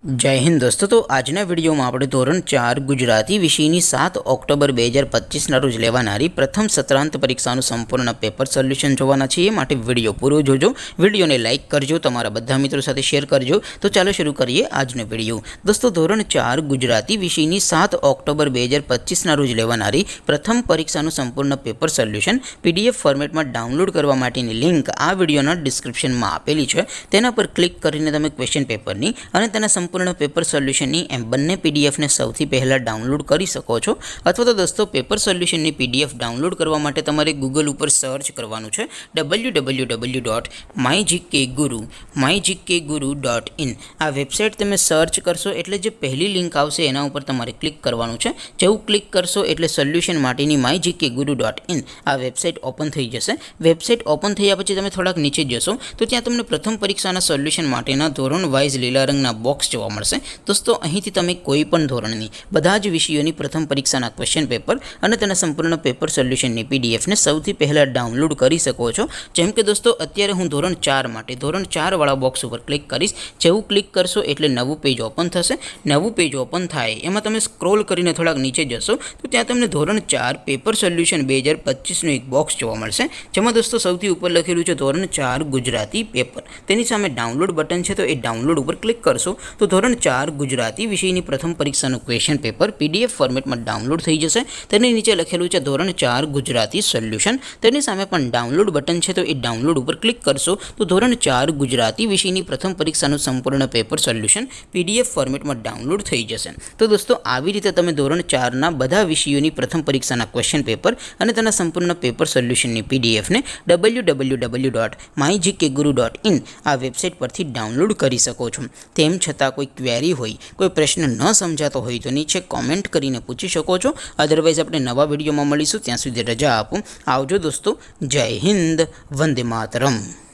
जय हिंद दोस्तों। तो आजना विडियो में આપણે ધોરણ 4 ગુજરાતી વિષયની 7 ઓક્ટોબર 2025 ના રોજ લેવાનારી પ્રથમ સત્રાંત પરીક્ષાનું સંપૂર્ણ પેપર સોલ્યુશન જોવાના છીએ। માટે વિડિયો પૂરો જોજો, વિડિયોને લાઈક કરજો, તમારા બધા મિત્રો સાથે શેર કરજો। તો ચાલો શરૂ કરીએ આજનો વિડિયો। દોસ્તો ધોરણ 4 ગુજરાતી વિષયની 7 ઓક્ટોબર 2025 ના રોજ લેવાનારી પ્રથમ પરીક્ષાનું સંપૂર્ણ પેપર સોલ્યુશન પીડીએફ ફોર્મેટમાં ડાઉનલોડ કરવા માટેની લિંક આ વિડિયોના ડિસ્ક્રિપ્શનમાં આપેલી છે। તેના પર ક્લિક કરીને તમે ક્વેશ્ચન પેપરની અને તેના સંપૂર્ણ पेपर सोल्यूशन एम बने पीडीएफ ने सौथी पहला डाउनलॉड करी सको छो। अथवा तो दोस्तों पेपर सोल्यूशन नी पीडीएफ डाउनलॉड करवा माटे तमारे गूगल पर सर्च करवानुं छे www.mygkguru.in। आ वेबसाइट तमे सर्च करशो एटले जे पहली लिंक आवशे एना उपर तमारे क्लिक करवानुं छे। जेवुं क्लिक करशो एटले सोल्यूशन माटेनी mygkguru.in आ वेबसाइट ओपन थई जशे। वेबसाइट ओपन थया पछी तमे थोड़ाक नीचे जशो तो त्यां तमने प्रथम परीक्षाना सोल्यूशन माटेना धोरण वाइज लीला रंगना बॉक्स जोवा मळशे। दोस्तों અહીંથી તમે કોઈપણ ધોરણની બધા જ વિષયોની પ્રથમ પરીક્ષાના ક્વેશ્ચન પેપર અને તેના સંપૂર્ણ પેપર સોલ્યુશનની પીડીએફ ને સૌથી પહેલા ડાઉનલોડ કરી શકો છો। જેમ કે દોસ્તો અત્યારે હું ધોરણ 4 માટે ધોરણ 4 વાળા બોક્સ ઉપર ક્લિક કરીશ। જેવું ક્લિક કરશો એટલે નવું પેજ ઓપન થશે। નવું પેજ ઓપન થાય એમાં તમે સ્ક્રોલ કરીને થોડાક નીચે જશો તો ત્યાં તમને ધોરણ 4 પેપર સોલ્યુશન 2025 નું એક બોક્સ જોવા મળશે। જેમાં દોસ્તો સૌથી ઉપર લખેલું છે ધોરણ 4 ગુજરાતી પેપર। તેની સામે ડાઉનલોડ બટન છે તો એ ડાઉનલોડ ઉપર ક્લિક કરશો तो धोरण 4 गुजराती विषय प्रथम परीक्षा क्वेश्चन पेपर पीडीएफ फॉर्मेट में डाउनलॉड थी जैसे। नीचे लखेलू है धोरण 4 गुजराती सोल्यूशन। सामे पण डाउनलॉड बटन है तो ये डाउनलॉड पर क्लिक करशो तो धोरण 4 गुजराती विषय प्रथम परीक्षा संपूर्ण पेपर सोल्यूशन पीडीएफ फॉर्मेट में डाउनलॉड थी जैसे। तो दोस्तों આવી રીતે તમે ધોરણ 4 ના બધા વિષયોની પ્રથમ પરીક્ષાના ક્વેશ્ચન પેપર અને તેના સંપૂર્ણ પેપર સોલ્યુશનની પીડીએફ ને www.mygkguru.in આ વેબસાઇટ પરથી ડાઉનલોડ કરી શકો છો। તેમ છતાં कोई क्वेरी होय, कोई प्रश्न न समझातो होय तो नीचे कॉमेंट करीने पूछी शको छो। अदरवाइज आपणे नवा विडियो में मळीशुं, त्यां सुधी रजा आपो। आवजो दोस्तों। जय हिंद, वंदे मातरम।